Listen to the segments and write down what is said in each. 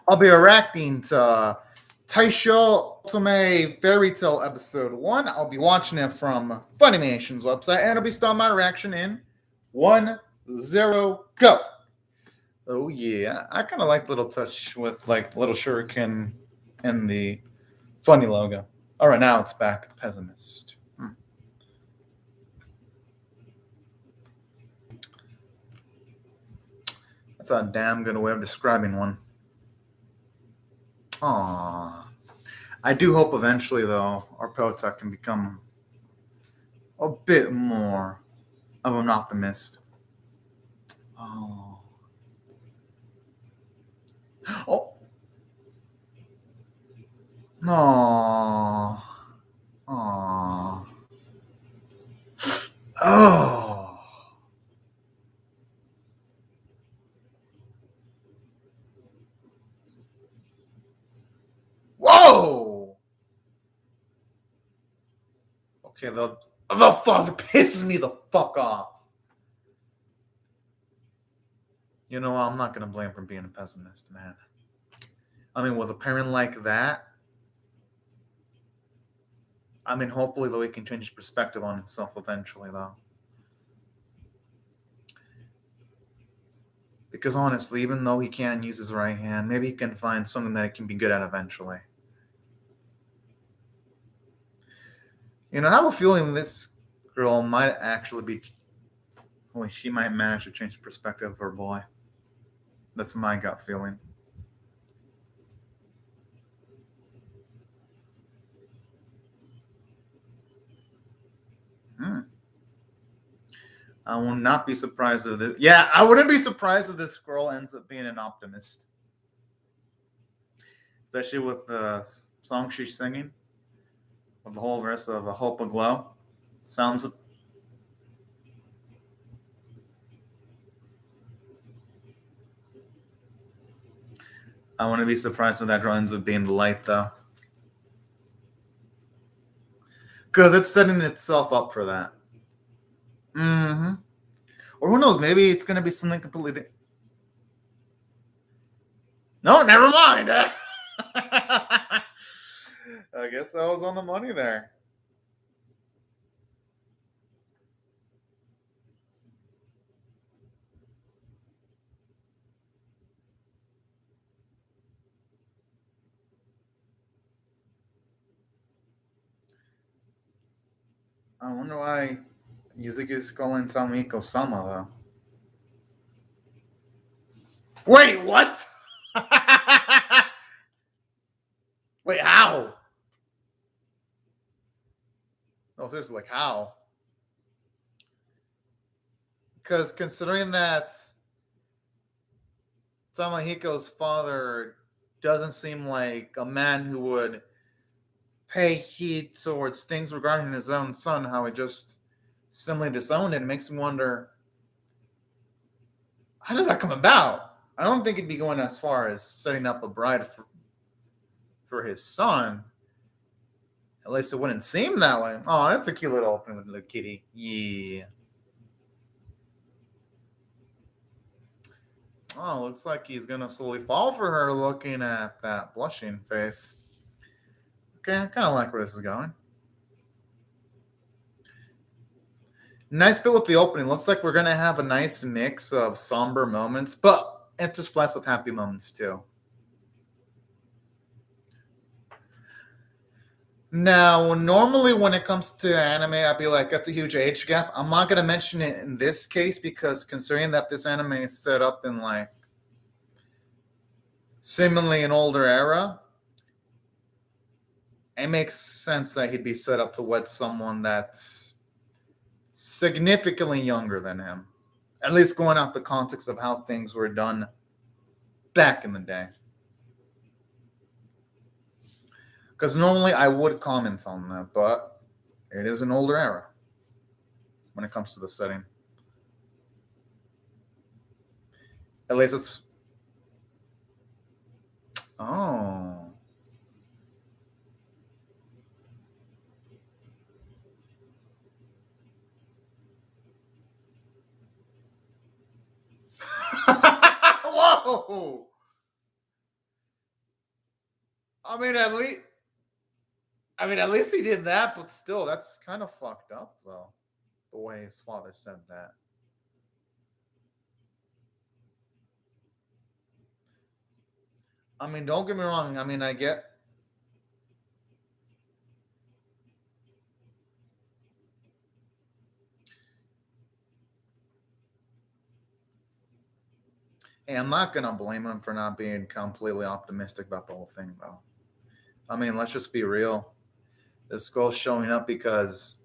I'll be reacting to Taisho Otome Fairy Tale Episode 1. I'll be watching it from Funimation's website, and I'll be starting my reaction in 1-0, go. Oh yeah, I kind of like little touch with like little shuriken and the funny logo. All right, now it's back. Pessimist. That's a damn good way of describing one. Aww. I do hope eventually, though, our Pota can become a bit more of an optimist. Oh. Oh. No. Aww. Oh. Whoa. Okay, the father pisses me the fuck off. You know, I'm not gonna blame him for being a pessimist, man. I mean, with a parent like that, I mean, hopefully, though, he can change his perspective on himself eventually, though. Because honestly, even though he can't use his right hand, maybe he can find something that he can be good at eventually. You know, I have a feeling this girl might actually be. Well, she might manage to change the perspective of her boy. That's my gut feeling. I will not be surprised if this. Yeah, I wouldn't be surprised if this girl ends up being an optimist, especially with the song she's singing, with the whole verse of "A Hope Aglow." Sounds. I wouldn't be surprised if that girl ends up being the light, though, because it's setting itself up for that. Mm-hmm. Or who knows? Maybe it's gonna be something completely different. No, never mind. I guess I was on the money there. I wonder why Yuzuki is calling Tamiko Sama, though. Wait, what? Wait, how? No, seriously, like how? Because considering that Tamahiko's father doesn't seem like a man who would pay heed towards things regarding his own son, how he just simply disowned it, makes me wonder, how does that come about? I don't think he'd be going as far as setting up a bride for his son. At least it wouldn't seem that way. Oh, that's a cute little opening with the kitty. Yeah. Oh, looks like he's gonna slowly fall for her looking at that blushing face. Okay, I kind of like where this is going. Nice bit with the opening. Looks like we're gonna have a nice mix of somber moments, but interspersed with happy moments too. Now, normally when it comes to anime, I'd be like, got the huge age gap. I'm not gonna mention it in this case because considering that this anime is set up in like seemingly an older era, it makes sense that he'd be set up to wed someone that's significantly younger than him. At least going off the context of how things were done back in the day. Because normally I would comment on that, but it is an older era when it comes to the setting. At least it's. Oh. Whoa! I mean, at least he did that, but still, that's kind of fucked up, though. The way his father said that. I mean, don't get me wrong. I mean, I get. Hey, I'm not gonna blame him for not being completely optimistic about the whole thing, though. I mean, let's just be real. This girl's showing up because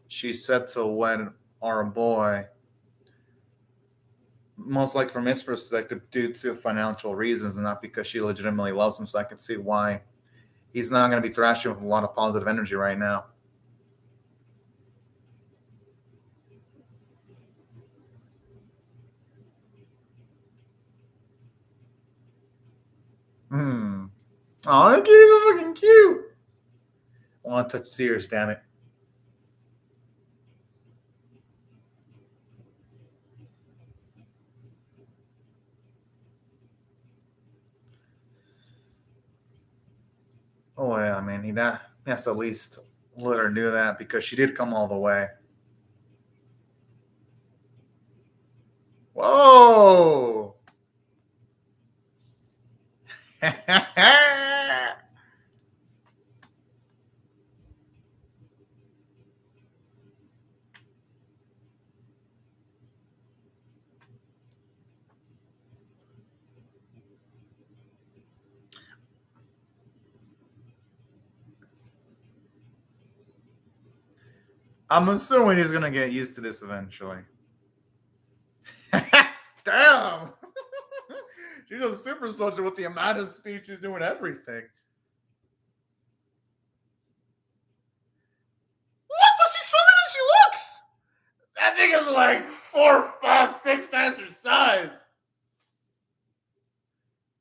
she's set to wed our boy, most likely from his perspective, due to financial reasons and not because she legitimately loves him. So I can see why he's not going to be thrashing with a lot of positive energy right now. Oh, that kitty's so fucking cute. I want to touch Sears, damn it. Oh, yeah, I mean, he has to at least let her do that because she did come all the way. Whoa! I'm assuming he's gonna get used to this eventually. Damn! She's a super soldier with the amount of speed she's doing everything. What? Does she stronger than she looks? That thing is like 4, 5, 6 times her size.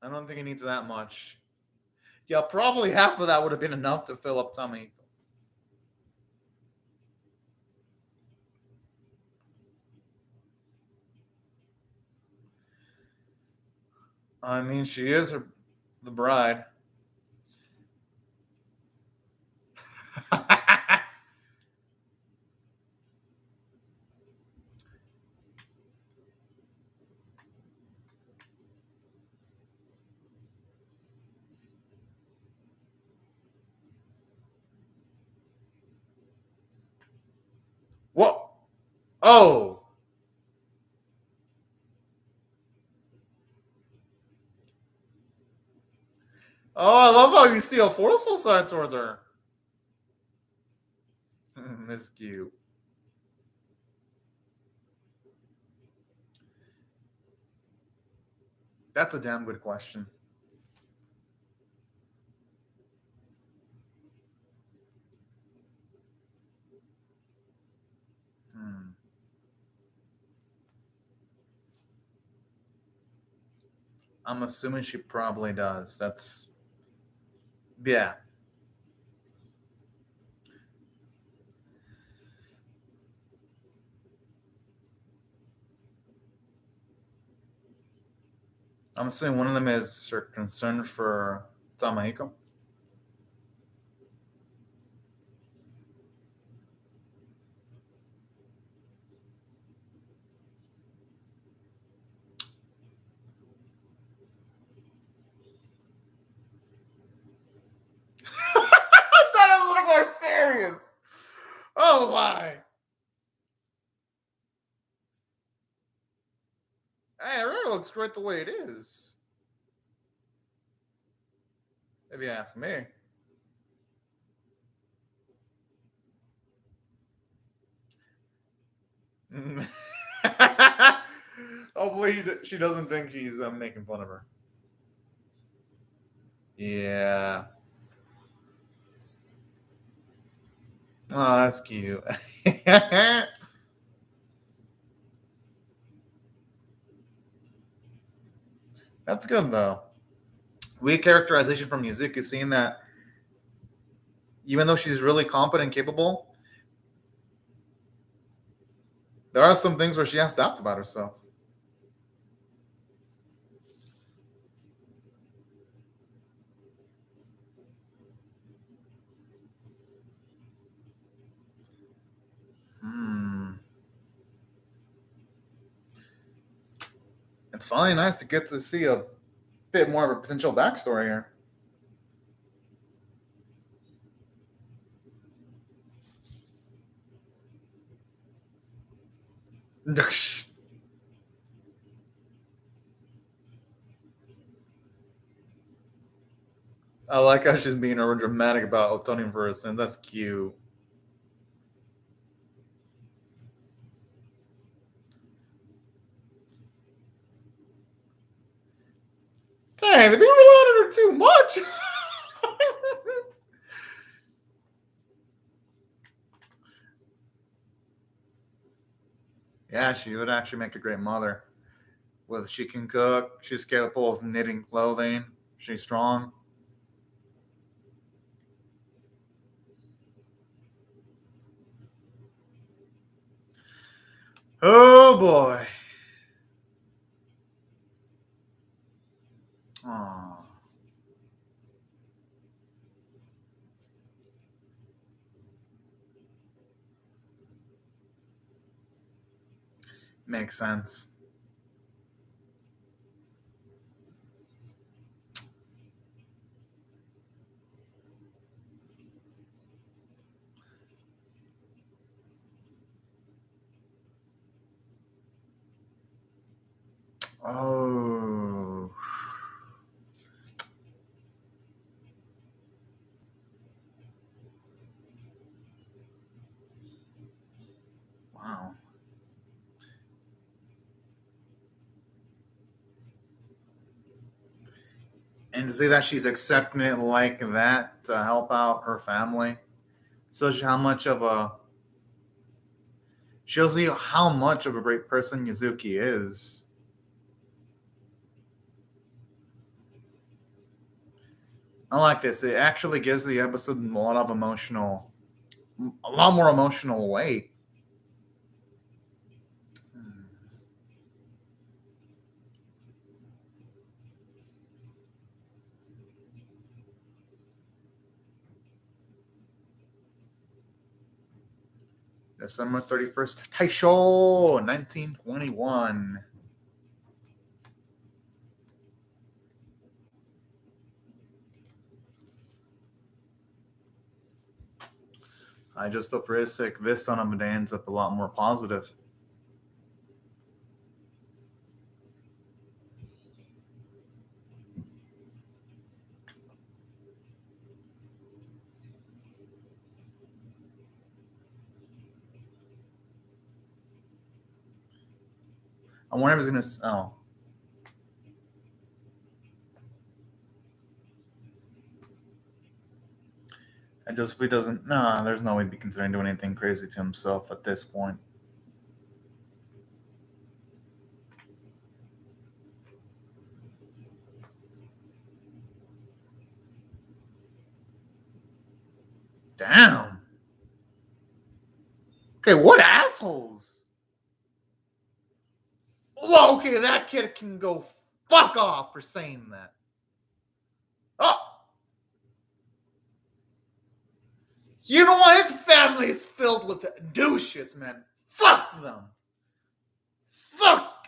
I don't think he needs that much. Yeah, probably half of that would have been enough to fill up Tommy. I mean, she is the bride. What? Oh. Oh, I love how you see a forceful side towards her. That's cute. That's a damn good question. Hmm. I'm assuming she probably does. That's yeah. I'm assuming one of them is her concern for Tamahiko. I thought it was a little more serious. Oh my. Hey, it really looks great the way it is. If you ask me. Hopefully she doesn't think he's making fun of her. Yeah. Oh, that's cute. That's good though. Weak characterization from Yuzuki, seeing that even though she's really competent and capable, there are some things where she has doubts about herself. It's finally nice to get to see a bit more of a potential backstory here. I like how she's being over dramatic about Otone for a sin. That's cute. Dang, they've been relying on her too much. Yeah, she would actually make a great mother. With she can cook, she's capable of knitting clothing, she's strong. Oh boy. Aww. Makes sense. Oh. Wow. And to see that she's accepting it like that to help out her family shows you how much of a shows you how much of a great person Yuzuki is. I like this. It actually gives the episode a lot more emotional weight. December 31st, Taisho, 1921. I just optimistic this son of a day ends up a lot more positive. I wonder if he's gonna. Oh, and just he doesn't. No, there's no way he'd be considering doing anything crazy to himself at this point. Damn. Okay, what assholes? Well, okay, that kid can go fuck off for saying that. Oh, you know what? His family is filled with douches, man. Fuck them. Fuck.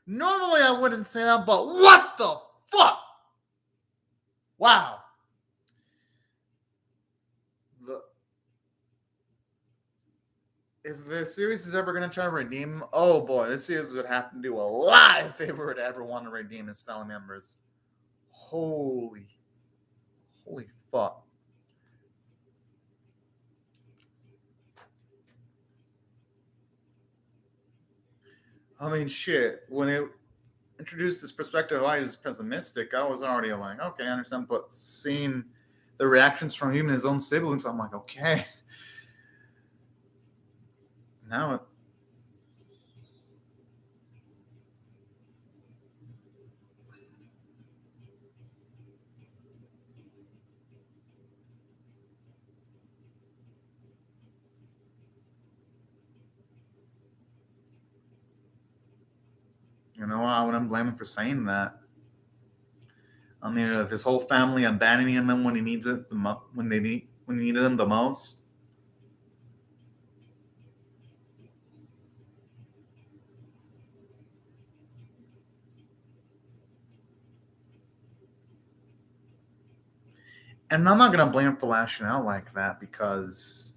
Normally I wouldn't say that, but what the fuck? Wow. If the series is ever going to try to redeem, oh boy, this series would have to do a lot if they were to ever want to redeem his fellow members. Holy fuck. I mean, shit. When it introduced this perspective, I was pessimistic. I was already like, okay, I understand. But seeing the reactions from even his own siblings, I'm like, okay. Now, you know, I wouldn't blame him for saying that. I mean, with his whole family abandoning him when he needs it, when when he needed him the most. And I'm not going to blame him for lashing out like that because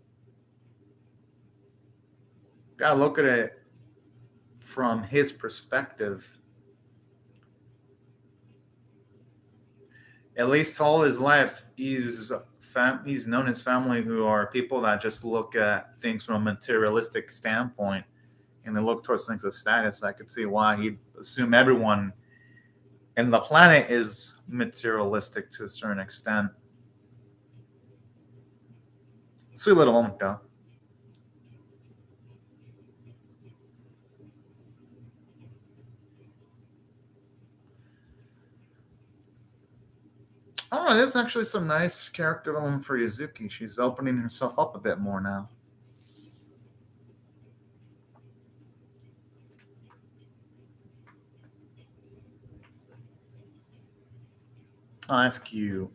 you got to look at it from his perspective. At least all his life, he's known his family who are people that just look at things from a materialistic standpoint and they look towards things of status. I could see why he'd assume everyone in the planet is materialistic to a certain extent. Sweet little moment, though. Oh, there's actually some nice character development for Yuzuki. She's opening herself up a bit more now. I'll ask you.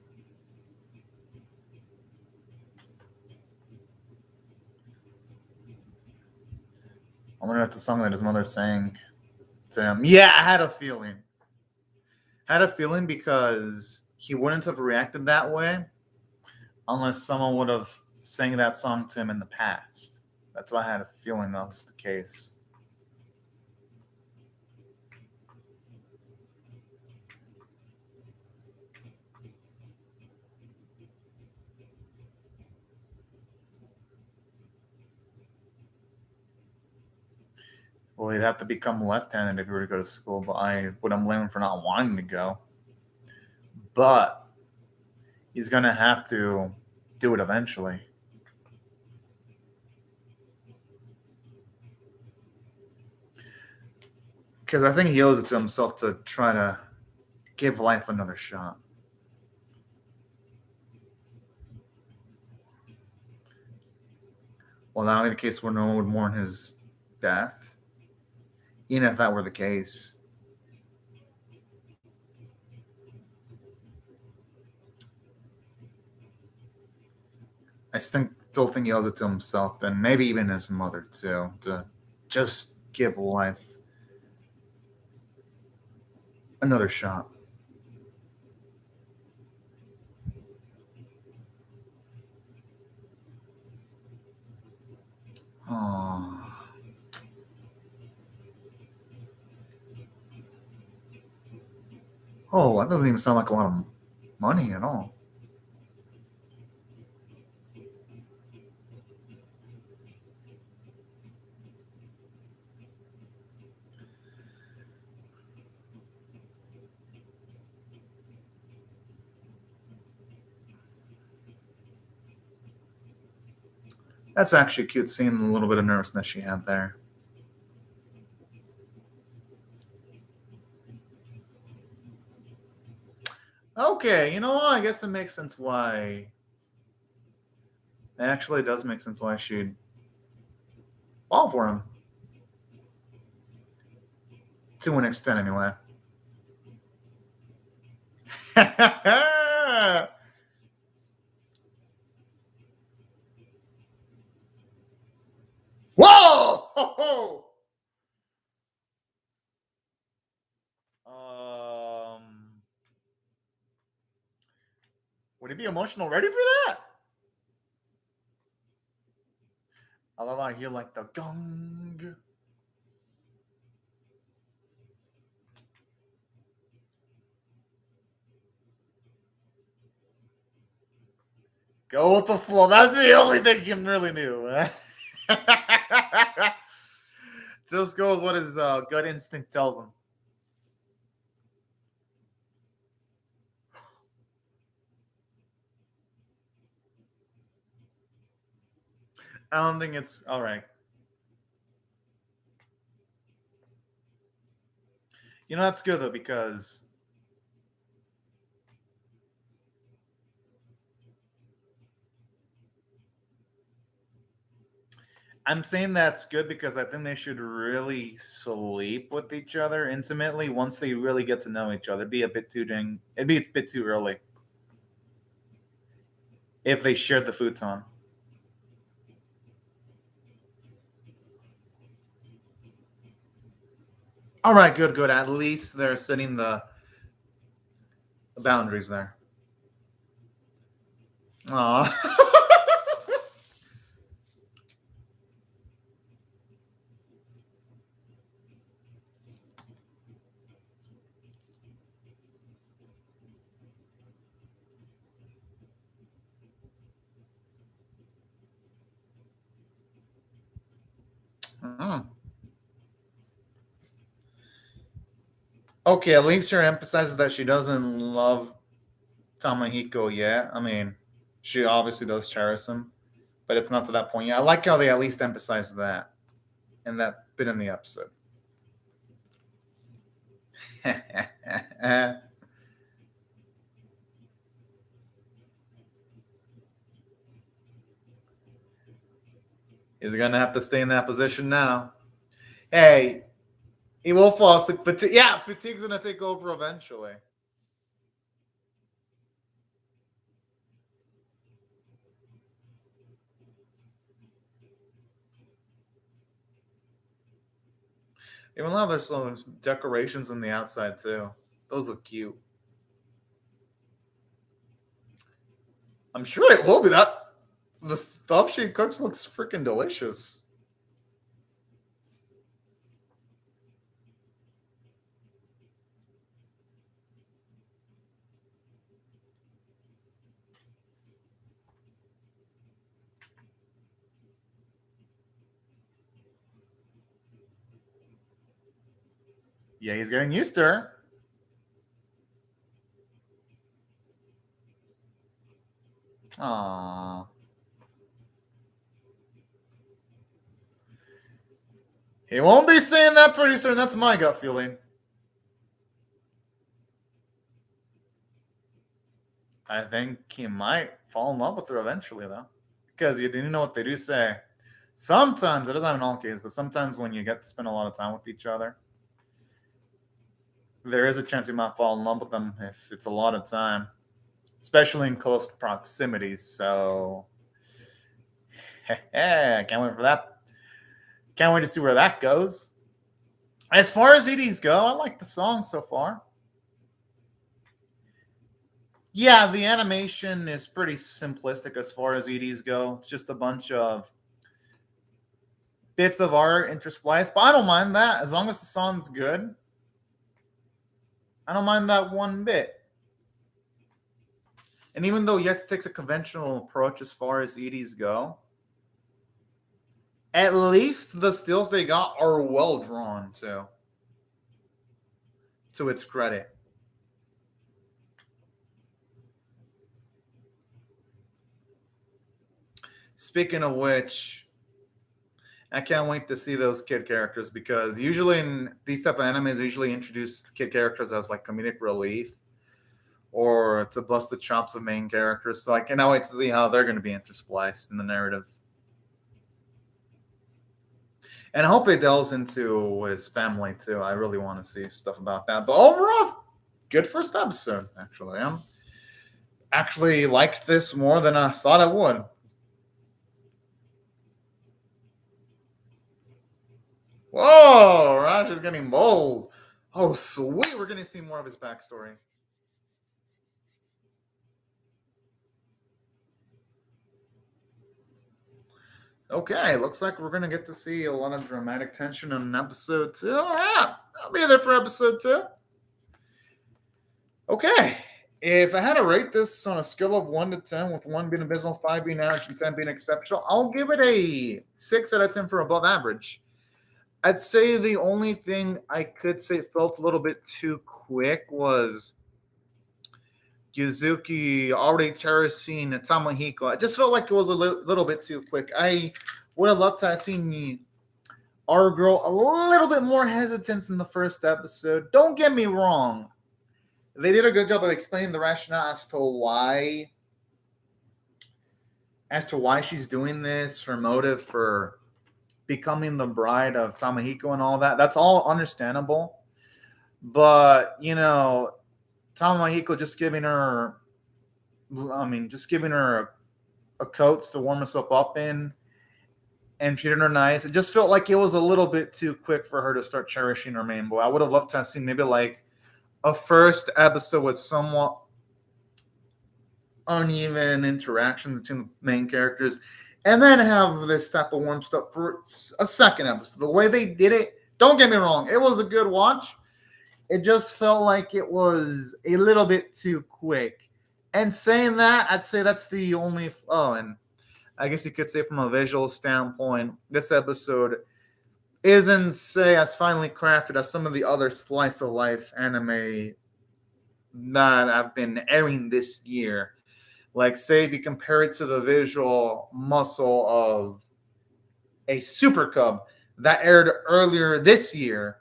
I wonder if the song that his mother sang to him. Yeah, I had a feeling. Because he wouldn't have reacted that way unless someone would have sang that song to him in the past. That's why I had a feeling that was the case. Well, he'd have to become left-handed if he were to go to school, but I wouldn't blame him for not wanting to go. But he's going to have to do it eventually. Because I think he owes it to himself to try to give life another shot. Well, that would be the case where no one would mourn his death. Even if that were the case. I still think he owes it to himself and maybe even his mother too, to just give life another shot. Oh. Oh, that doesn't even sound like a lot of money at all. That's actually a cute scene, a little bit of nervousness she had there. Okay, you know what? I guess it makes sense why. It actually does make sense why she'd fall for him. To an extent, anyway. Whoa! Would he be emotional ready for that? I love how I hear like the gong. Go with the flow. That's the only thing he really knew. Just go with what his gut instinct tells him. I don't think it's all right. You know, that's good though, because I'm saying that's good because I think they should really sleep with each other intimately once they really get to know each other. It'd be a bit too early if they shared the futon. All right, good. At least they're setting the boundaries there. Aw. Hmm. Okay, at least her emphasizes that she doesn't love Tamahiko yet. I mean, she obviously does cherish him, but it's not to that point yet. I like how they at least emphasize that in that bit in the episode. He's gonna have to stay in that position now. Hey, he will fall asleep. Yeah, fatigue's gonna take over eventually. Even though there's some decorations on the outside too. Those look cute. I'm sure it will be that. The stuff she cooks looks freaking delicious. Yeah, he's getting used to her. Aww. He won't be saying that pretty soon. That's my gut feeling. I think he might fall in love with her eventually, though. Because you know what they do say. Sometimes, it doesn't happen in all cases, but sometimes when you get to spend a lot of time with each other, there is a chance you might fall in love with them if it's a lot of time, especially in close proximity. So, can't wait for that. Can't wait to see where that goes. As far as EDs go, I like the song so far. Yeah, the animation is pretty simplistic as far as EDs go. It's just a bunch of bits of art interspliced, but I don't mind that as long as the song's good. I don't mind that one bit. And even though yes, it takes a conventional approach as far as EDs go, at least the stills they got are well drawn too. To its credit. Speaking of which, I can't wait to see those kid characters because usually in these type of animes, usually introduce kid characters as like comedic relief or to bust the chops of main characters. So I cannot wait to see how they're going to be interspliced in the narrative. And I hope it delves into his family too. I really want to see stuff about that. But overall, good first episode, actually. I'm actually liked this more than I thought I would. Whoa, Raj is getting bold. Oh, sweet. We're going to see more of his backstory. Okay, looks like we're going to get to see a lot of dramatic tension in episode 2. All right, I'll be there for episode 2. Okay, if I had to rate this on a scale of 1 to 10, with 1 being abysmal, 5 being average, and 10 being exceptional, I'll give it a 6 out of 10 for above average. I'd say the only thing I could say felt a little bit too quick was Yuzuki already cherishing Tamahiko. I just felt like it was a little bit too quick. I would have loved to have seen our girl a little bit more hesitant in the first episode. Don't get me wrong. They did a good job of explaining the rationale as to why she's doing this, her motive for becoming the bride of Tamahiko and all that. That's all understandable. But, Tamahiko just giving her a coat to warm herself up in and treating her nice. It just felt like it was a little bit too quick for her to start cherishing her main boy. I would have loved to have seen maybe like a first episode with somewhat uneven interaction between the main characters, and then have this type of warm stuff for a second episode. The way they did it, don't get me wrong, it was a good watch. It just felt like it was a little bit too quick. And saying that, I'd say that's the only. Oh, and I guess you could say from a visual standpoint, this episode isn't, say, as finely crafted as some of the other slice of life anime that have been airing this year. Like, say, if you compare it to the visual muscle of a Super Cub that aired earlier this year,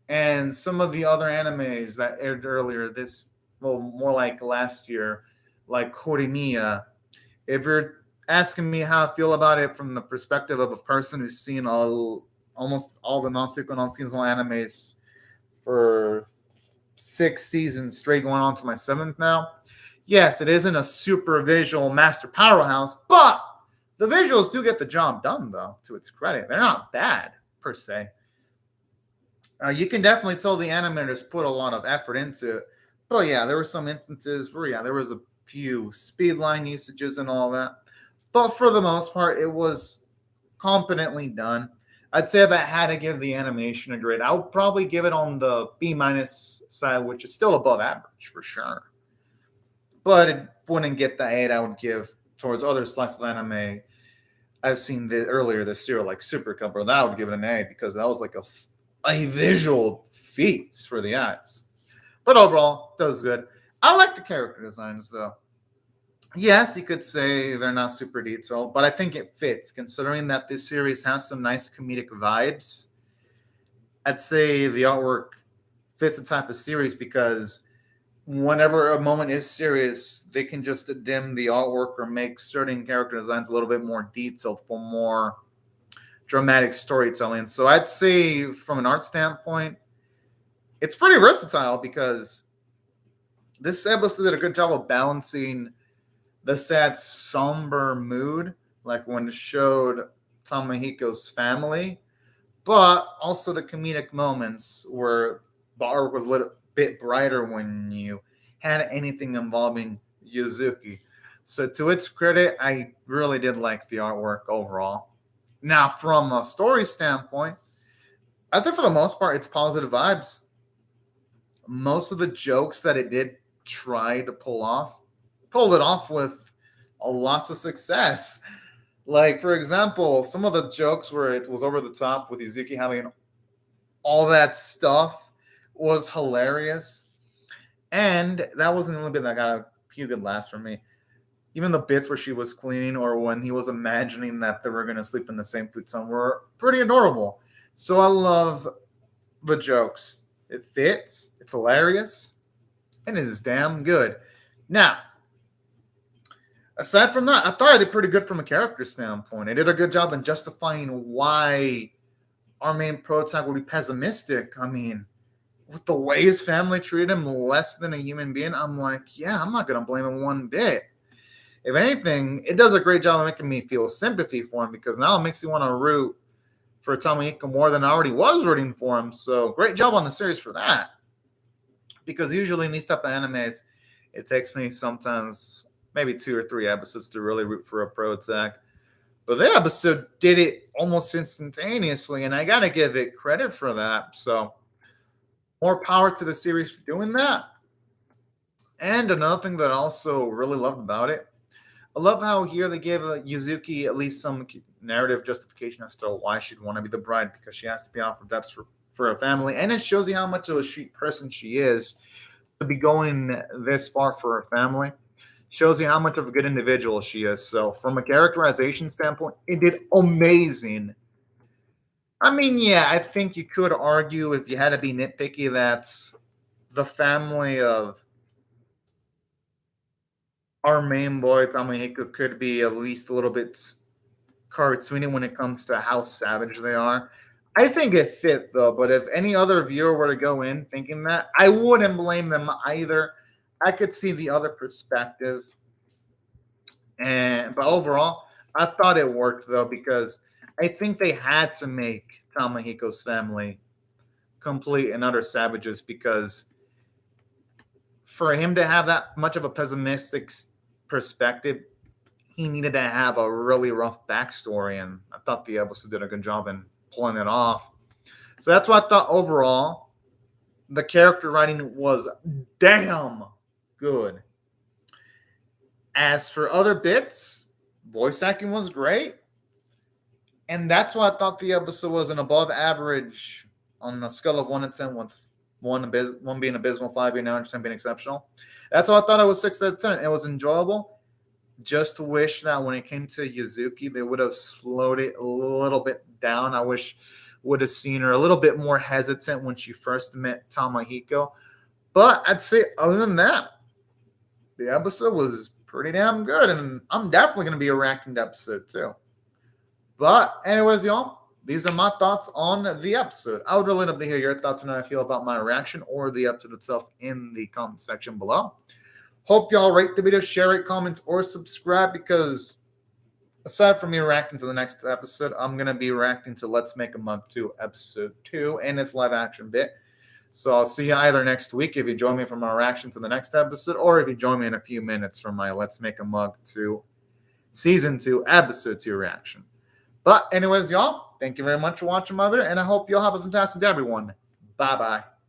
and some of the other animes that aired earlier this, well, more like last year, like Horimiya. If you're asking me how I feel about it from the perspective of a person who's seen almost all the non-seasonal animes for 6 seasons straight, going on to my 7th now. Yes, it isn't a super visual master powerhouse, but the visuals do get the job done, though, to its credit. They're not bad, per se. You can definitely tell the animators put a lot of effort into it. But yeah, there were some instances where, yeah, there was a few speed line usages and all that. But for the most part, it was competently done. I'd say if I had to give the animation a grade, I would probably give it on the B- side, which is still above average for sure. But it wouldn't get the 8 I would give towards other slice of anime I've seen earlier this year, like Super Cup, or that I would give it an A because that was like a visual feast for the eyes. But overall, that was good. I like the character designs, though. Yes, you could say they're not super detailed, but I think it fits considering that this series has some nice comedic vibes. I'd say the artwork fits the type of series because whenever a moment is serious, they can just dim the artwork or make certain character designs a little bit more detailed for more dramatic storytelling. So I'd say from an art standpoint, it's pretty versatile because this episode did a good job of balancing the sad, somber mood, like when it showed Tamahiko's family, but also the comedic moments where the artwork was a little bit brighter when you had anything involving Yuzuki. So to its credit, I really did like the artwork overall. Now, from a story standpoint, I'd say for the most part, it's positive vibes. Most of the jokes that it did try to pulled it off with a lots of success. Like, for example, some of the jokes where it was over the top with Yuzuki having all that stuff was hilarious. And that wasn't the only bit that got a few good laughs from me. Even the bits where she was cleaning or when he was imagining that they were going to sleep in the same futon were pretty adorable. So I love the jokes. It fits, it's hilarious, and it is damn good. Now, aside from that, I thought I did pretty good from a character standpoint. I did a good job in justifying why our main protagonist would be pessimistic. I mean, with the way his family treated him less than a human being, I'm like, yeah, I'm not going to blame him one bit. If anything, it does a great job of making me feel sympathy for him because now it makes you want to root for Tamahiko more than I already was rooting for him. So great job on the series for that. Because usually in these type of animes, it takes me sometimes maybe 2 or 3 episodes to really root for a protag. But the episode did it almost instantaneously, and I got to give it credit for that. So more power to the series for doing that. And another thing that I also really loved about it, I love how here they gave Yuzuki at least some narrative justification as to why she'd want to be the bride because she has to be off her depths for her family. And it shows you how much of a sweet person she is to be going this far for her family. Shows you how much of a good individual she is. So from a characterization standpoint, it did amazing. I mean, yeah, I think you could argue if you had to be nitpicky that the family of our main boy, Tamahiko, could be at least a little bit cartoony when it comes to how savage they are. I think it fit, though, but if any other viewer were to go in thinking that, I wouldn't blame them either. I could see the other perspective. But overall, I thought it worked, though, because I think they had to make Tamahiko's family complete and utter savages because for him to have that much of a pessimistic perspective, he needed to have a really rough backstory, and I thought the episode did a good job in pulling it off. So that's what I thought overall. The character writing was damn good. As for other bits, voice acting was great. And that's why I thought the episode was an above average on a scale of 1 to 10, with 1 being abysmal, 5 being average, 10 being exceptional. That's why I thought it was 6 out of 10. It was enjoyable. Just wish that when it came to Yuzuki, they would have slowed it a little bit down. I wish would have seen her a little bit more hesitant when she first met Tamahiko. But I'd say other than that, the episode was pretty damn good. And I'm definitely going to be reacting to episode 2. But anyways, y'all, these are my thoughts on the episode. I would really love to hear your thoughts on how I feel about my reaction or the episode itself in the comment section below. Hope y'all rate the video, share it, comments, or subscribe, because aside from me reacting to the next episode, I'm going to be reacting to Let's Make a Mug 2 episode 2 and its live action bit. So I'll see you either next week if you join me for my reaction to the next episode, or if you join me in a few minutes for my Let's Make a Mug 2 season 2 episode 2 reaction. But anyways, y'all, thank you very much for watching my video, and I hope y'all have a fantastic day, everyone. Bye-bye.